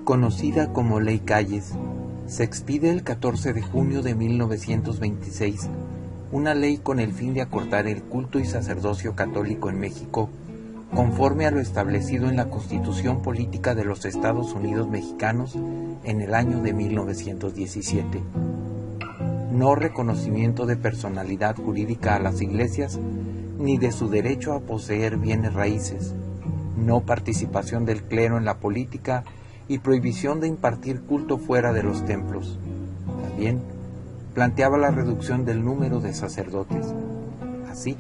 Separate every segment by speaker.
Speaker 1: Conocida como Ley Calles, se expide el 14 de junio de 1926, una ley con el fin de acortar el culto y sacerdocio católico en México, conforme a lo establecido en la Constitución Política de los Estados Unidos Mexicanos en el año de 1917. No reconocimiento de personalidad jurídica a las iglesias, ni de su derecho a poseer bienes raíces, no participación del clero en la política y prohibición de impartir culto fuera de los templos. También planteaba la reducción del número de sacerdotes. Así,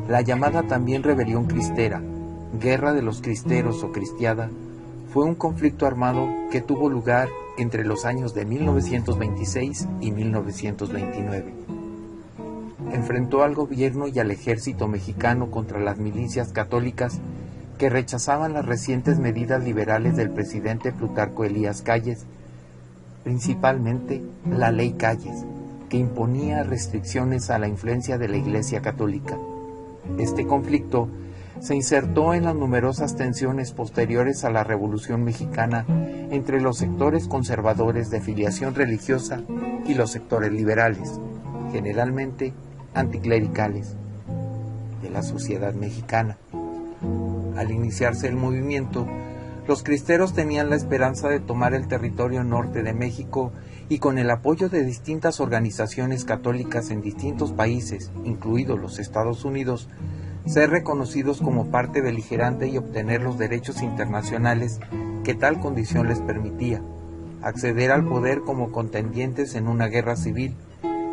Speaker 1: la llamada también rebelión cristera, guerra de los cristeros o cristiada, fue un conflicto armado que tuvo lugar entre los años de 1926 y 1929. Enfrentó al gobierno y al ejército mexicano contra las milicias católicas que rechazaban las recientes medidas liberales del presidente Plutarco Elías Calles, principalmente la Ley Calles, que imponía restricciones a la influencia de la Iglesia Católica. Este conflicto se insertó en las numerosas tensiones posteriores a la Revolución Mexicana entre los sectores conservadores de filiación religiosa y los sectores liberales, generalmente anticlericales, de la sociedad mexicana. Al iniciarse el movimiento, los cristeros tenían la esperanza de tomar el territorio norte de México y con el apoyo de distintas organizaciones católicas en distintos países, incluidos los Estados Unidos, ser reconocidos como parte beligerante y obtener los derechos internacionales que tal condición les permitía, acceder al poder como contendientes en una guerra civil,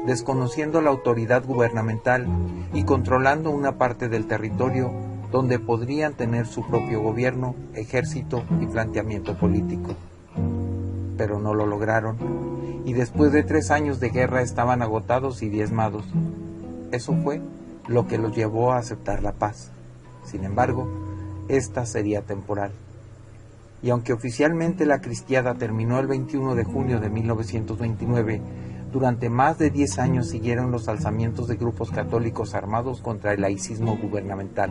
Speaker 1: desconociendo la autoridad gubernamental y controlando una parte del territorio donde podrían tener su propio gobierno, ejército y planteamiento político. Pero no lo lograron, y después de 3 años de guerra estaban agotados y diezmados. Eso fue lo que los llevó a aceptar la paz. Sin embargo, esta sería temporal. Y aunque oficialmente la cristiada terminó el 21 de junio de 1929, durante más de 10 años siguieron los alzamientos de grupos católicos armados contra el laicismo gubernamental.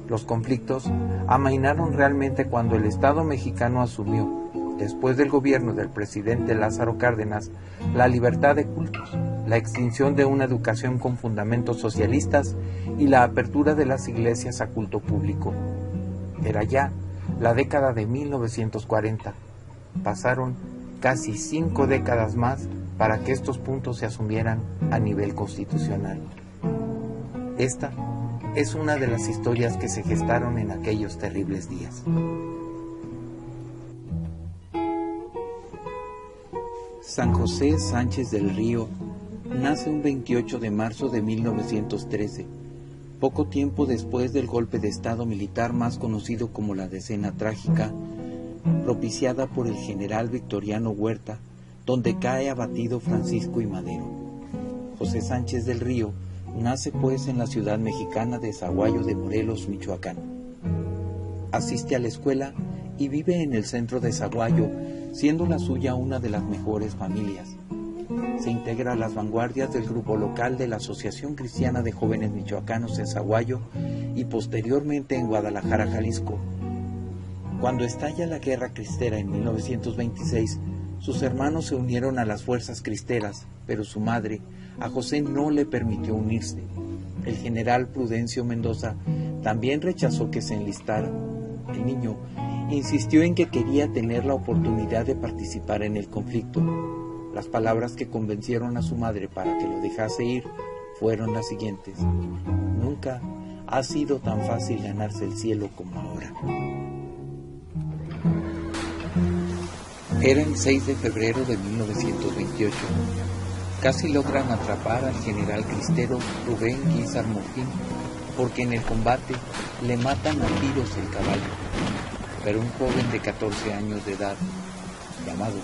Speaker 1: Los conflictos amainaron realmente cuando el Estado mexicano asumió, después del gobierno del presidente Lázaro Cárdenas, la libertad de cultos, la extinción de una educación con fundamentos socialistas y la apertura de las iglesias a culto público. Era ya la década de 1940. Pasaron casi 5 décadas más para que estos puntos se asumieran a nivel constitucional. Esta es una de las historias que se gestaron en aquellos terribles días. San José Sánchez del Río nace un 28 de marzo de 1913, poco tiempo después del golpe de estado militar más conocido como la Decena Trágica, propiciada por el general Victoriano Huerta, donde cae abatido Francisco I. Madero. José Sánchez del Río nace pues en la ciudad mexicana de Zaguayo de Morelos, Michoacán. Asiste a la escuela y vive en el centro de Zaguayo, siendo la suya una de las mejores familias. Se integra a las vanguardias del grupo local de la Asociación Cristiana de Jóvenes Michoacanos en Zaguayo y posteriormente en Guadalajara, Jalisco. Cuando estalla la guerra cristera en 1926, sus hermanos se unieron a las fuerzas cristeras, pero su madre, a José, no le permitió unirse. El general Prudencio Mendoza también rechazó que se enlistara. El niño insistió en que quería tener la oportunidad de participar en el conflicto. Las palabras que convencieron a su madre para que lo dejase ir fueron las siguientes: nunca ha sido tan fácil ganarse el cielo como ahora. Era el 6 de febrero de 1928. Casi logran atrapar al general cristero Rubén Guízar Morín, porque en el combate le matan a tiros el caballo. Pero un joven de 14 años de edad, llamado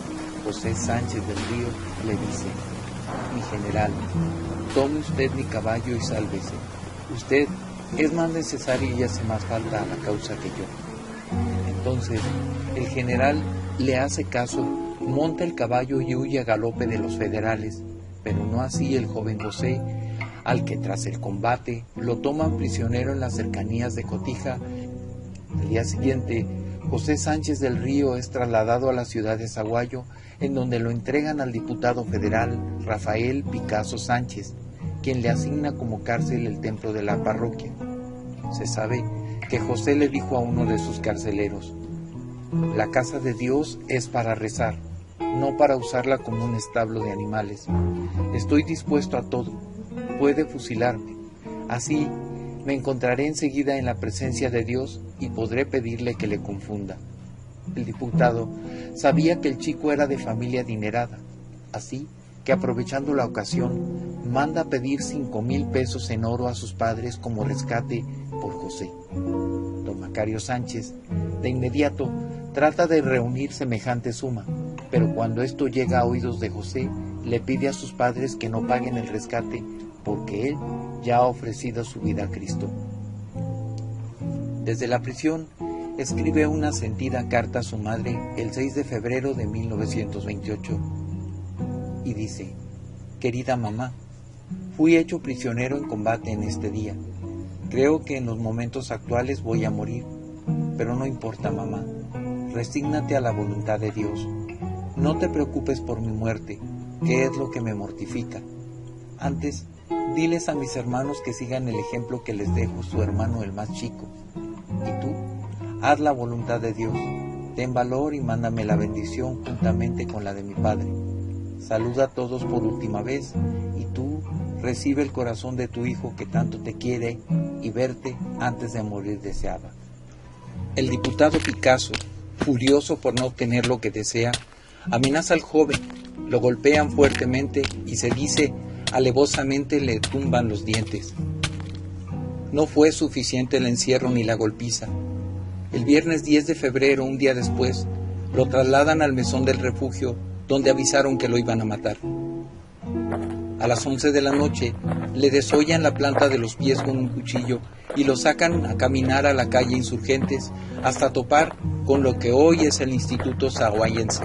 Speaker 1: José Sánchez del Río, le dice: mi general, tome usted mi caballo y sálvese. Usted es más necesario y hace más falta a la causa que yo. Entonces el general le hace caso, monta el caballo y huye a galope de los federales, pero no así el joven José, al que tras el combate lo toman prisionero en las cercanías de Cotija. Al día siguiente José Sánchez del Río es trasladado a la ciudad de Sahuayo, en donde lo entregan al diputado federal Rafael Picasso Sánchez, quien le asigna como cárcel el templo de la parroquia. Se sabe que José le dijo a uno de sus carceleros: «La casa de Dios es para rezar, no para usarla como un establo de animales. Estoy dispuesto a todo, puede fusilarme. Así me encontraré enseguida en la presencia de Dios y podré pedirle que le confunda». El diputado sabía que el chico era de familia adinerada, así que aprovechando la ocasión, manda pedir 5,000 pesos en oro a sus padres como rescate por José. Don Macario Sánchez, de inmediato, trata de reunir semejante suma, pero cuando esto llega a oídos de José, le pide a sus padres que no paguen el rescate porque él ya ha ofrecido su vida a Cristo. Desde la prisión, escribe una sentida carta a su madre el 6 de febrero de 1928 y dice: «Querida mamá, fui hecho prisionero en combate en este día. Creo que en los momentos actuales voy a morir, pero no importa, mamá. Resígnate a la voluntad de Dios. No te preocupes por mi muerte, que es lo que me mortifica. Antes, diles a mis hermanos que sigan el ejemplo que les dejo su hermano el más chico. Y tú, haz la voluntad de Dios. Ten valor y mándame la bendición juntamente con la de mi padre. Saluda a todos por última vez y tú recibe el corazón de tu hijo que tanto te quiere y verte antes de morir deseaba». El diputado Picasso, furioso por no obtener lo que desea, amenaza al joven, lo golpean fuertemente y se dice alevosamente le tumban los dientes. No fue suficiente el encierro ni la golpiza. El viernes 10 de febrero, un día después, lo trasladan al mesón del refugio, donde avisaron que lo iban a matar. A las 11 de la noche, le desollan la planta de los pies con un cuchillo y lo sacan a caminar a la calle Insurgentes hasta topar con lo que hoy es el Instituto Sahuayense.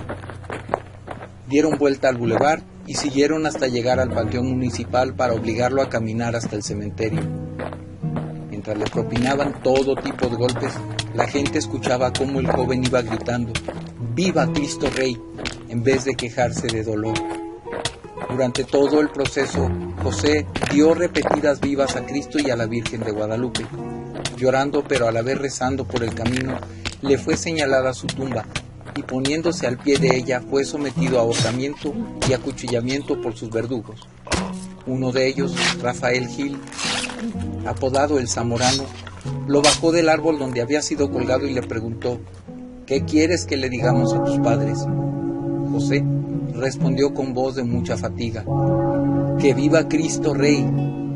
Speaker 1: Dieron vuelta al bulevar y siguieron hasta llegar al panteón municipal para obligarlo a caminar hasta el cementerio. Mientras le propinaban todo tipo de golpes, la gente escuchaba cómo el joven iba gritando «¡Viva Cristo Rey!» en vez de quejarse de dolor. Durante todo el proceso, José dio repetidas vivas a Cristo y a la Virgen de Guadalupe. Llorando, pero a la vez rezando por el camino, le fue señalada su tumba, y poniéndose al pie de ella fue sometido a ahorcamiento y acuchillamiento por sus verdugos. Uno de ellos, Rafael Gil, apodado el Zamorano, lo bajó del árbol donde había sido colgado y le preguntó: «¿Qué quieres que le digamos a tus padres?». José respondió con voz de mucha fatiga: «Que viva Cristo Rey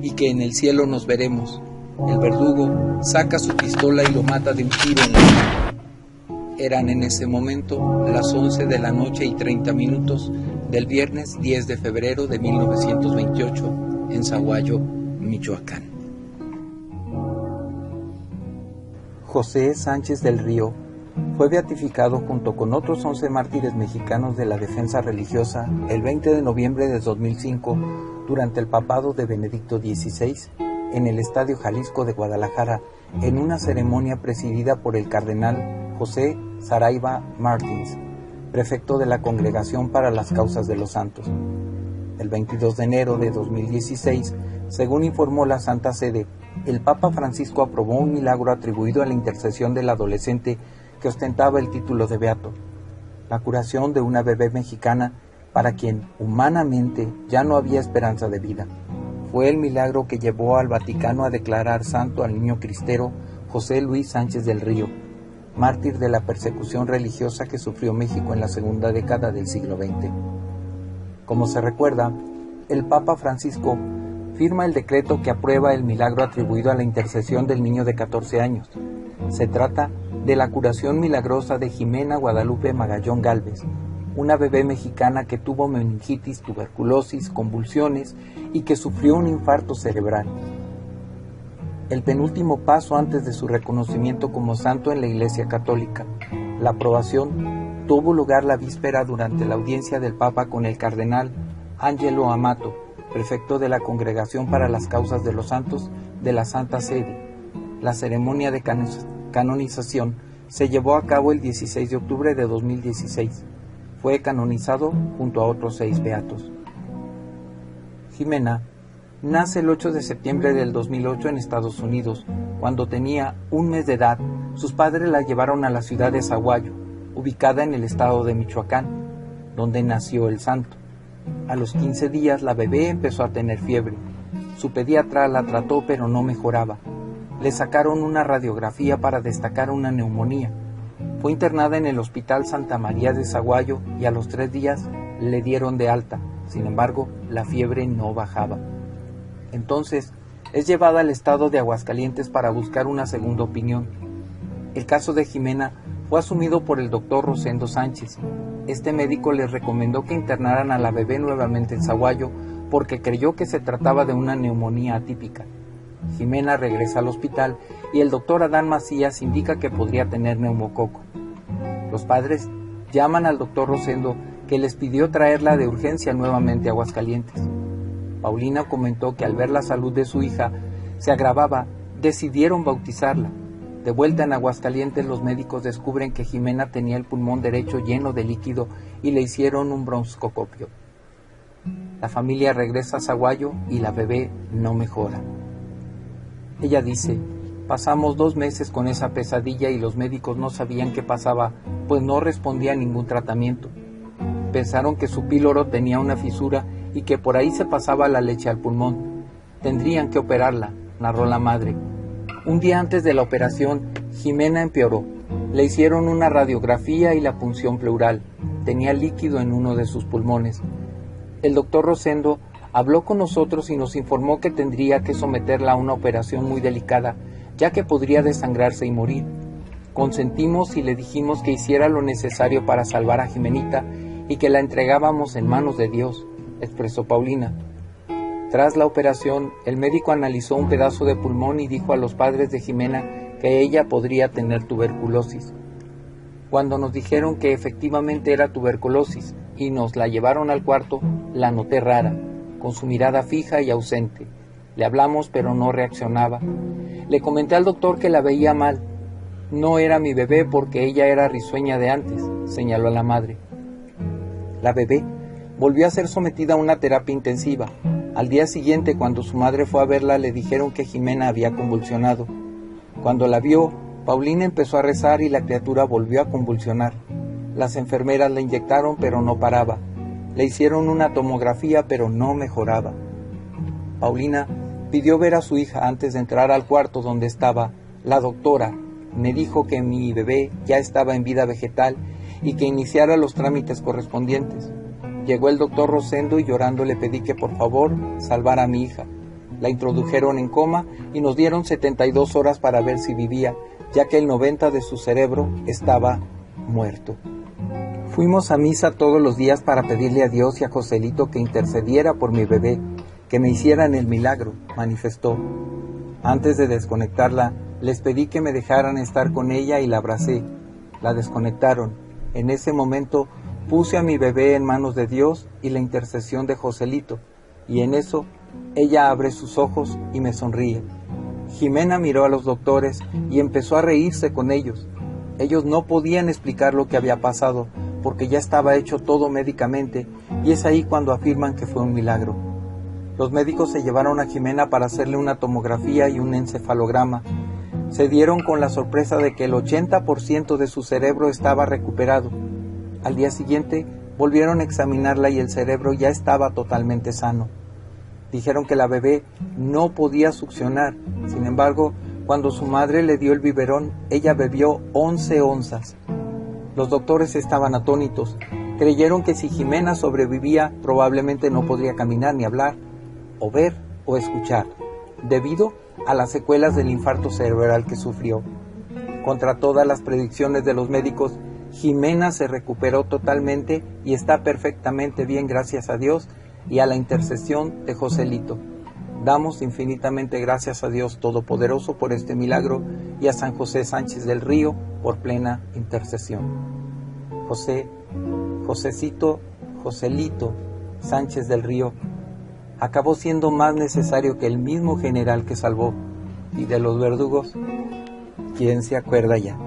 Speaker 1: y que en el cielo nos veremos». El verdugo saca su pistola y lo mata de un tiro en la mano. Eran en ese momento las 11 de la noche y 30 minutos del viernes 10 de febrero de 1928 en Sahuayo, Michoacán. José Sánchez del Río fue beatificado junto con otros 11 mártires mexicanos de la defensa religiosa el 20 de noviembre de 2005 durante el papado de Benedicto XVI en el Estadio Jalisco de Guadalajara, en una ceremonia presidida por el cardenal José Saraiva Martins, prefecto de la Congregación para las Causas de los Santos. El 22 de enero de 2016, según informó la Santa Sede, el Papa Francisco aprobó un milagro atribuido a la intercesión del adolescente que ostentaba el título de beato, la curación de una bebé mexicana para quien humanamente ya no había esperanza de vida. Fue el milagro que llevó al Vaticano a declarar santo al niño cristero José Luis Sánchez del Río, mártir de la persecución religiosa que sufrió México en la segunda década del siglo XX. Como se recuerda, el Papa Francisco firma el decreto que aprueba el milagro atribuido a la intercesión del niño de 14 años. Se trata de la curación milagrosa de Jimena Guadalupe Magallón Gálvez, una bebé mexicana que tuvo meningitis, tuberculosis, convulsiones y que sufrió un infarto cerebral. El penúltimo paso antes de su reconocimiento como santo en la Iglesia Católica, la aprobación, tuvo lugar la víspera durante la audiencia del Papa con el cardenal Angelo Amato, prefecto de la Congregación para las Causas de los Santos de la Santa Sede. La ceremonia de canonización Se llevó a cabo el 16 de octubre de 2016. Fue canonizado junto a otros 6 beatos. Jimena nace el 8 de septiembre del 2008 en Estados Unidos. Cuando tenía 1 mes de edad, sus padres la llevaron a la ciudad de Zaguayo, ubicada en el estado de Michoacán, donde nació el santo. A los 15 días la bebé empezó a tener fiebre. Su pediatra la trató pero no mejoraba. Le sacaron una radiografía para destacar una neumonía. Fue internada en el Hospital Santa María de Zaguayo y a los 3 días le dieron de alta. Sin embargo, la fiebre no bajaba. Entonces, es llevada al estado de Aguascalientes para buscar una segunda opinión. El caso de Jimena fue asumido por el doctor Rosendo Sánchez. Este médico les recomendó que internaran a la bebé nuevamente en Zaguayo porque creyó que se trataba de una neumonía atípica. Jimena regresa al hospital y el doctor Adán Macías indica que podría tener neumococo. Los padres llaman al doctor Rosendo, que les pidió traerla de urgencia nuevamente a Aguascalientes. Paulina comentó que al ver la salud de su hija se agravaba, decidieron bautizarla. De vuelta en Aguascalientes, los médicos descubren que Jimena tenía el pulmón derecho lleno de líquido y le hicieron un broncoscopio. La familia regresa a Zaguayo y la bebé no mejora. Ella dice: pasamos 2 meses con esa pesadilla y los médicos no sabían qué pasaba, pues no respondía a ningún tratamiento. Pensaron que su píloro tenía una fisura y que por ahí se pasaba la leche al pulmón. Tendrían que operarla, narró la madre. Un día antes de la operación, Jimena empeoró. Le hicieron una radiografía y la punción pleural. Tenía líquido en uno de sus pulmones. El doctor Rosendo habló con nosotros y nos informó que tendría que someterla a una operación muy delicada, ya que podría desangrarse y morir. Consentimos y le dijimos que hiciera lo necesario para salvar a Jimenita y que la entregábamos en manos de Dios, expresó Paulina. Tras la operación, el médico analizó un pedazo de pulmón y dijo a los padres de Jimena que ella podría tener tuberculosis. Cuando nos dijeron que efectivamente era tuberculosis y nos la llevaron al cuarto, la noté rara, con su mirada fija y ausente. Le hablamos pero no reaccionaba. Le comenté al doctor que la veía mal. No era mi bebé porque ella era risueña de antes, señaló la madre. La bebé volvió a ser sometida a una terapia intensiva. Al día siguiente, cuando su madre fue a verla, le dijeron que Jimena había convulsionado. Cuando la vio, Paulina empezó a rezar y la criatura volvió a convulsionar. Las enfermeras la inyectaron pero no paraba. Le hicieron una tomografía pero no mejoraba. Paulina pidió ver a su hija antes de entrar al cuarto donde estaba. La doctora me dijo que mi bebé ya estaba en vida vegetal y que iniciara los trámites correspondientes. Llegó el doctor Rosendo y llorando le pedí que por favor salvara a mi hija. La introdujeron en coma y nos dieron 72 horas para ver si vivía, ya que el 90% de su cerebro estaba muerto. Fuimos a misa todos los días para pedirle a Dios y a Joselito que intercediera por mi bebé, que me hicieran el milagro, manifestó. Antes de desconectarla, les pedí que me dejaran estar con ella y la abracé. La desconectaron. En ese momento puse a mi bebé en manos de Dios y la intercesión de Joselito, y en eso ella abre sus ojos y me sonríe. Jimena miró a los doctores y empezó a reírse con ellos. Ellos no podían explicar lo que había pasado, porque ya estaba hecho todo médicamente, y es ahí cuando afirman que fue un milagro. Los médicos se llevaron a Jimena para hacerle una tomografía y un encefalograma. Se dieron con la sorpresa de que el 80% de su cerebro estaba recuperado. Al día siguiente volvieron a examinarla y el cerebro ya estaba totalmente sano. Dijeron que la bebé no podía succionar. Sin embargo, cuando su madre le dio el biberón, ella bebió 11 onzas. Los doctores estaban atónitos. Creyeron que si Jimena sobrevivía, probablemente no podría caminar ni hablar, o ver o escuchar, debido a las secuelas del infarto cerebral que sufrió. Contra todas las predicciones de los médicos, Jimena se recuperó totalmente y está perfectamente bien, gracias a Dios y a la intercesión de Joselito. Damos infinitamente gracias a Dios Todopoderoso por este milagro y a San José Sánchez del Río por plena intercesión. Joselito Sánchez del Río acabó siendo más necesario que el mismo general que salvó, y de los verdugos, ¿quién se acuerda ya?